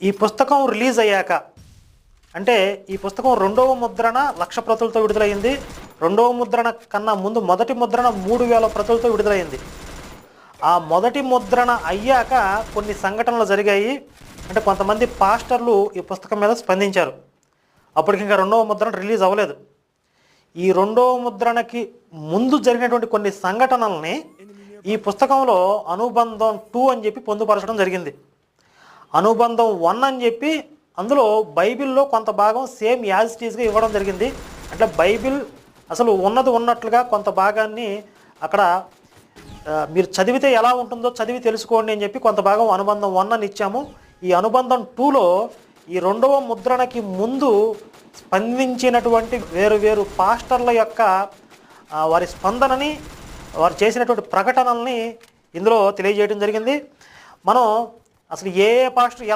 ఈ పుస్తకం రిలీజ్ అయ్యాక, అంటే ఈ పుస్తకం రెండవ ముద్రణ 1,00,000 ప్రతులతో విడుదలైంది. రెండవ ముద్రణ కన్నా ముందు మొదటి ముద్రణ 3,000 ప్రతులతో విడుదలైంది. ఆ మొదటి ముద్రణ అయ్యాక కొన్ని సంఘటనలు జరిగాయి. అంటే కొంతమంది పాస్టర్లు ఈ పుస్తకం మీద స్పందించారు. అప్పటికి ఇంకా రెండవ ముద్రణ రిలీజ్ అవ్వలేదు. ఈ రెండవ ముద్రణకి ముందు జరిగినటువంటి కొన్ని సంఘటనల్ని ఈ పుస్తకంలో అనుబంధం 2 అని చెప్పి పొందుపరచడం జరిగింది. అనుబంధం 1 అని చెప్పి అందులో బైబిల్లో కొంత భాగం సేమ్ యాజ్ ఇట్ ఈజ్గా ఇవ్వడం జరిగింది. అంటే బైబిల్ అసలు ఉన్నది ఉన్నట్లుగా కొంత భాగాన్ని అక్కడ మీరు చదివితే ఎలా ఉంటుందో చదివి తెలుసుకోండి అని చెప్పి కొంత భాగం అనుబంధం 1 అని ఇచ్చాము. ఈ అనుబంధం 2లో ఈ రెండవ ముద్రణకి ముందు స్పందించినటువంటి వేరు పాస్టర్ల యొక్క వారి స్పందనని, వారు చేసినటువంటి ప్రకటనల్ని ఇందులో తెలియజేయడం జరిగింది. మనం అసలు ఏ పాస్టర్ ఎలా